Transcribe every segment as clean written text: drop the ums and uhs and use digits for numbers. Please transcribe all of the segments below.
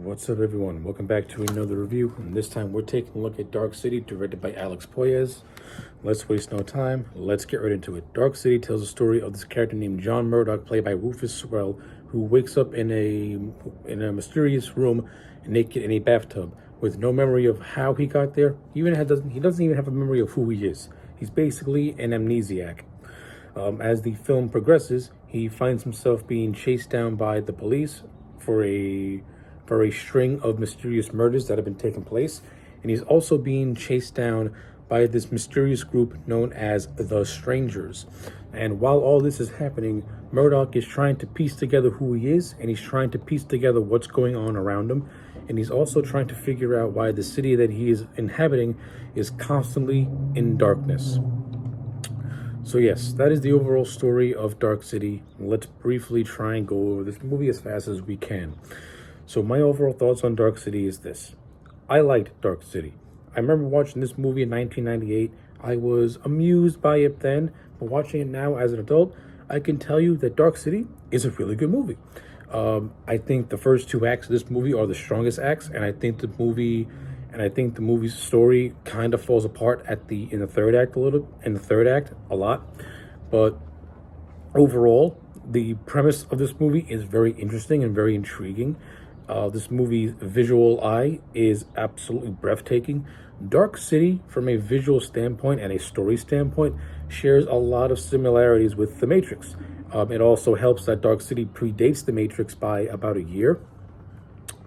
What's up, everyone? Welcome back to another review. And this time we're taking a look at Dark City, directed by Alex Proyas. Let's waste no time. Let's get right into it. Dark City tells the story of this character named John Murdoch, played by Rufus Sewell, who wakes up in a mysterious room, naked in a bathtub, with no memory of how he got there. He doesn't even have a memory of who he is. He's basically an amnesiac. As the film progresses, he finds himself being chased down by the police for a string of mysterious murders that have been taking place, and he's also being chased down by this mysterious group known as the Strangers. And while all this is happening, Murdoch is trying to piece together who he is, and he's trying to piece together what's going on around him, and he's also trying to figure out why the city that he is inhabiting is constantly in darkness. So yes, that is the overall story of Dark City. Let's briefly try and go over this movie as fast as we can. So my overall thoughts on Dark City is this. I liked Dark City. I remember watching this movie in 1998. I was amused by it then, but watching it now as an adult, I can tell you that Dark City is a really good movie. I think the first two acts of this movie are the strongest acts, and I think the movie's story kind of falls apart in the third act a lot. But overall, the premise of this movie is very interesting and very intriguing. This movie's visual eye is absolutely breathtaking. Dark City, from a visual standpoint and a story standpoint, shares a lot of similarities with The Matrix. It also helps that Dark City predates The Matrix by about a year.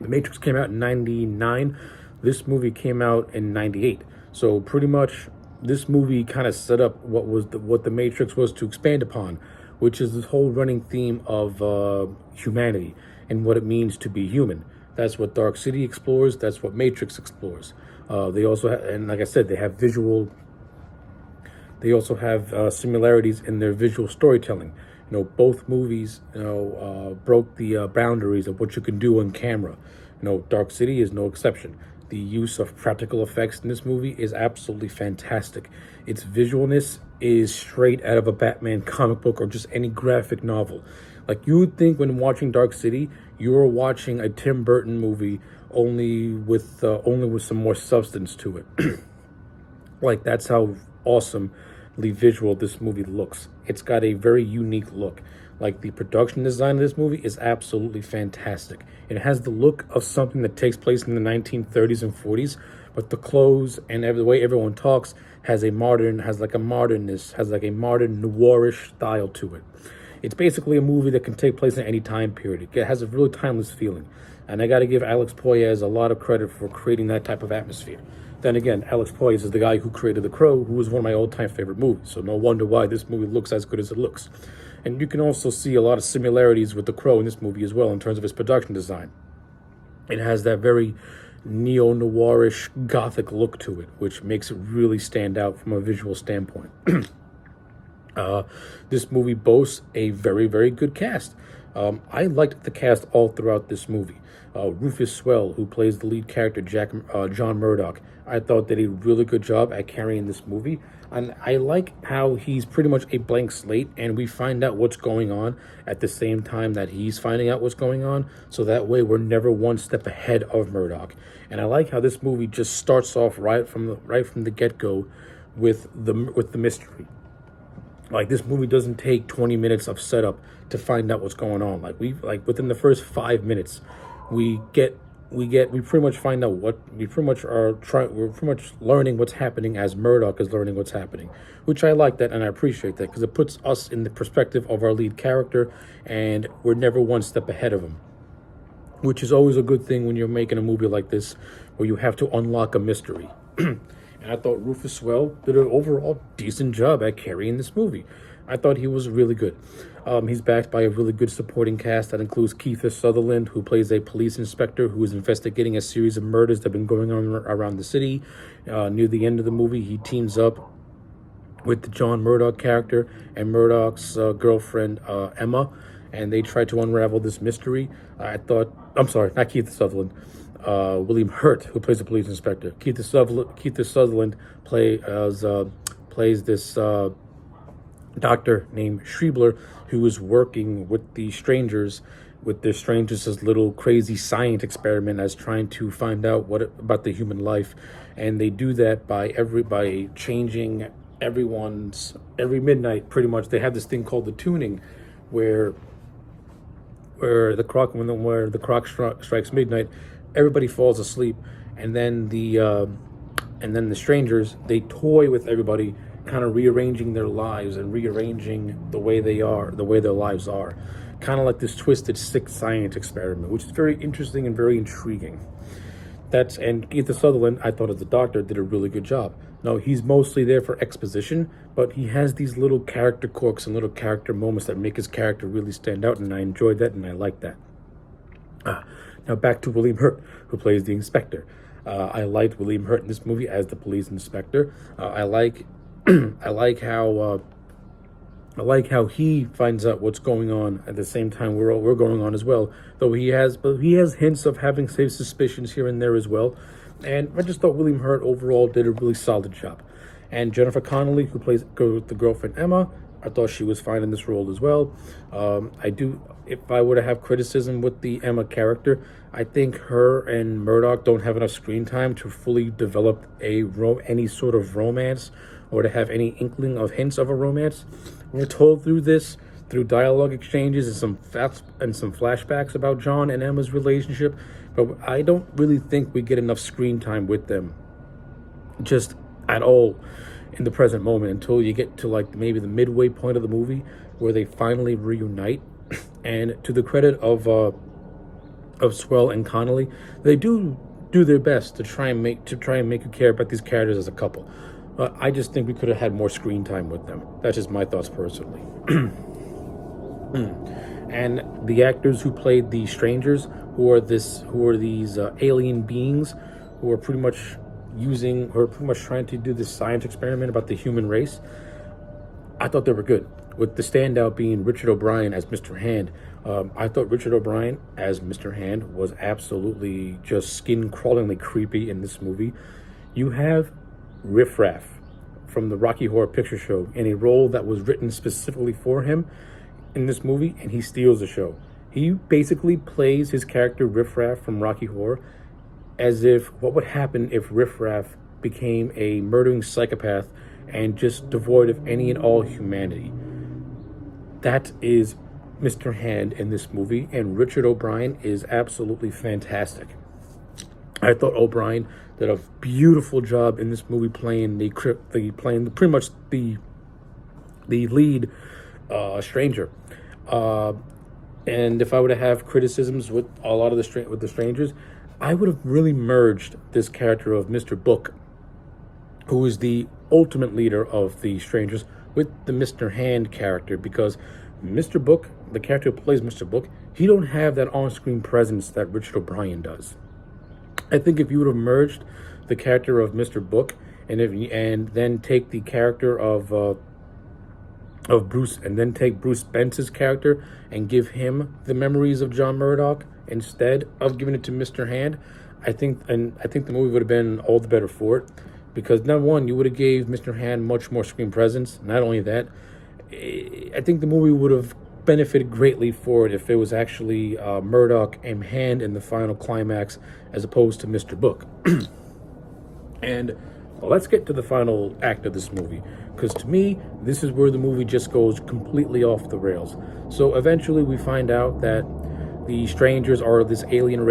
The Matrix came out in 99. This movie came out in 98. So pretty much this movie kind of set up what The Matrix was to expand upon, which is this whole running theme of humanity and what it means to be human. That's what Dark City explores. That's what Matrix explores. They also and like I said, they also have similarities in their visual storytelling. Both movies, broke the boundaries of what you can do on camera. Dark City is no exception. The use of practical effects in this movie is absolutely fantastic. Its visualness is straight out of a Batman comic book or just any graphic novel. Like, you would think when watching Dark City, you were watching a Tim Burton movie, only with some more substance to it. Like, that's how awesomely visual this movie looks. It's got a very unique look. Like, the production design of this movie is absolutely fantastic. It has the look of something that takes place in the 1930s and 40s, but the clothes and the way everyone talks has a modern noirish style to it. It's basically a movie that can take place in any time period. It has a really timeless feeling. And I got to give Alex Proyas a lot of credit for creating that type of atmosphere. Then again, Alex Proyas is the guy who created The Crow, who was one of my all-time favorite movies. So no wonder why this movie looks as good as it looks. And you can also see a lot of similarities with The Crow in this movie as well in terms of its production design. It has that very neo-noirish gothic look to it, which makes it really stand out from a visual standpoint. This movie boasts a very, very good cast. I liked the cast all throughout this movie. Rufus Sewell, who plays the lead character, John Murdoch, I thought did a really good job at carrying this movie. And I like how he's pretty much a blank slate, and we find out what's going on at the same time that he's finding out what's going on. So that way, we're never one step ahead of Murdoch. And I like how this movie just starts off right from the get-go with the mystery. Like, this movie doesn't take 20 minutes of setup to find out what's going on. Within the first 5 minutes, we pretty much find out we're pretty much learning what's happening as Murdoch is learning what's happening, which I like that and I appreciate that because it puts us in the perspective of our lead character and we're never one step ahead of him, which is always a good thing when you're making a movie like this where you have to unlock a mystery. And I thought Rufus Sewell did an overall decent job at carrying this movie. I thought he was really good. He's backed by a really good supporting cast that includes Kiefer Sutherland, who plays a police inspector who is investigating a series of murders that have been going on around the city. Near the end of the movie, he teams up with the John Murdoch character and Murdoch's girlfriend, Emma, and they try to unravel this mystery. I'm sorry, not Kiefer Sutherland. William Hurt, who plays the police inspector. Kiefer Sutherland plays this doctor named Schreibler, who is working with the Strangers with their strangers, this little crazy science experiment as trying to find out what about the human life, and they do that by changing every midnight. Pretty much, they have this thing called the tuning, where where the clock strikes midnight, everybody falls asleep, and then the strangers, they toy with everybody, kind of rearranging their lives and rearranging the way the way their lives are, kind of like this twisted sick science experiment, which is very interesting and very intriguing. And Keith Sutherland, I thought, as the Doctor, did a really good job. No, he's mostly there for exposition, but he has these little character quirks and little character moments that make his character really stand out, and I enjoyed that, and I like that. Now back to William Hurt, who plays the inspector. I liked William Hurt in this movie as the police inspector. I like how he finds out what's going on at the same time we're going on as well. Though he has hints of having safe suspicions here and there as well. And I just thought William Hurt overall did a really solid job. And Jennifer Connelly, who plays the girlfriend Emma, I thought she was fine in this role as well. If I were to have criticism with the Emma character, I think her and Murdoch don't have enough screen time to fully develop any sort of romance, or to have any inkling of hints of a romance. We're told through dialogue exchanges and some facts and some flashbacks about John and Emma's relationship, but I don't really think we get enough screen time with them, just at all, in the present moment, until you get to like maybe the midway point of the movie where they finally reunite. And to the credit of Swell and Connolly, they do their best to try and make you care about these characters as a couple. I just think we could have had more screen time with them. That's just my thoughts personally. And the actors who played the strangers, who are these alien beings, who are pretty much trying to do this science experiment about the human race, I thought they were good. With the standout being Richard O'Brien as Mr. Hand. I thought Richard O'Brien as Mr. Hand was absolutely just skin-crawlingly creepy in this movie. You have Riff Raff from the Rocky Horror Picture Show in a role that was written specifically for him in this movie, and he steals the show. He basically plays his character Riff Raff from Rocky Horror as if what would happen if Riff Raff became a murdering psychopath and just devoid of any and all humanity. That is Mr. Hand in this movie, and Richard O'Brien is absolutely fantastic. I thought O'Brien did a beautiful job in this movie playing pretty much the lead stranger. And if I were to have criticisms with a lot of the strangers, I would have really merged this character of Mr. Book, who is the ultimate leader of the strangers, with the Mr. Hand character, because Mr. Book, the character who plays Mr. Book, he don't have that on-screen presence that Richard O'Brien does. I think if you would have merged the character of Mr. Book and then take the character of Bruce, and then take Bruce Spence's character and give him the memories of John Murdoch instead of giving it to Mr. Hand, I think the movie would have been all the better for it. Because number one, you would have gave Mr. Hand much more screen presence. Not only that, I think the movie would have benefited greatly for it if it was actually Murdoch and Hand in the final climax, as opposed to Mr. Book. And let's get to the final act of this movie, because to me, this is where the movie just goes completely off the rails. So eventually we find out that the strangers are these alien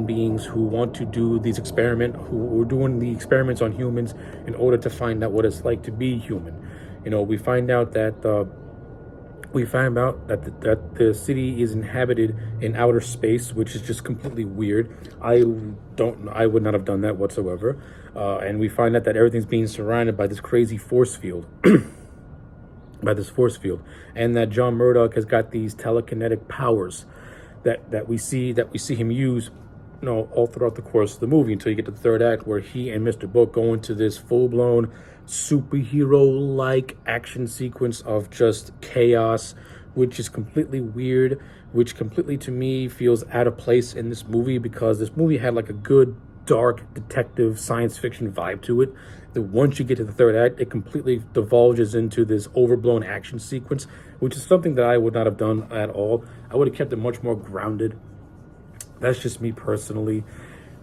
beings who want to do who are doing the experiments on humans in order to find out what it's like to be human. We find out that the city is inhabited in outer space, which is just completely weird. I would not have done that whatsoever. And we find out that everything's being surrounded by this crazy force field. And that John Murdoch has got these telekinetic powers that we see him use, all throughout the course of the movie, until you get to the third act, where he and Mr. Book go into this full-blown superhero-like action sequence of just chaos, which is completely weird, which completely to me feels out of place in this movie, because this movie had like a good dark detective science fiction vibe to it. That once you get to the third act, it completely divulges into this overblown action sequence, which is something that I would not have done at all. I would have kept it much more grounded. That's just me personally.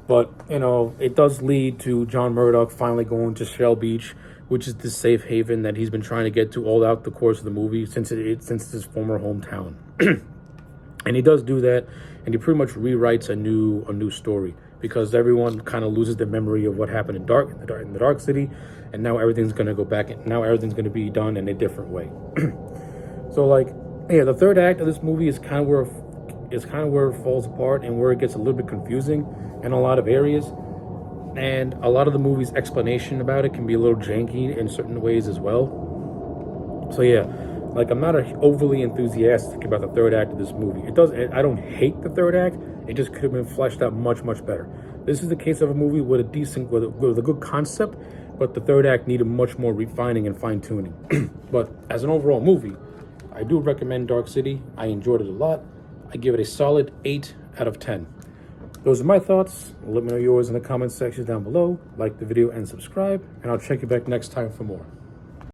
But, you know, it does lead to John Murdoch finally going to Shell Beach, which is the safe haven that he's been trying to get to all out the course of the movie since it's his former hometown. And he does do that, and he pretty much rewrites a new story, because everyone kind of loses their memory of what happened in the dark city, and now everything's going to go back, and now everything's going to be done in a different way. So, like, yeah, the third act of this movie is kind of where it falls apart and where it gets a little bit confusing in a lot of areas. And a lot of the movie's explanation about it can be a little janky in certain ways as well. So yeah, like, I'm not overly enthusiastic about the third act of this movie. I don't hate the third act. It just could have been fleshed out much better. This is the case of a movie with a good concept, but the third act needed much more refining and fine tuning. But as an overall movie, I do recommend Dark City. I enjoyed it a lot. I give it a solid 8 out of 10. Those are my thoughts. Let me know yours in the comments section down below. Like the video and subscribe, and I'll check you back next time for more.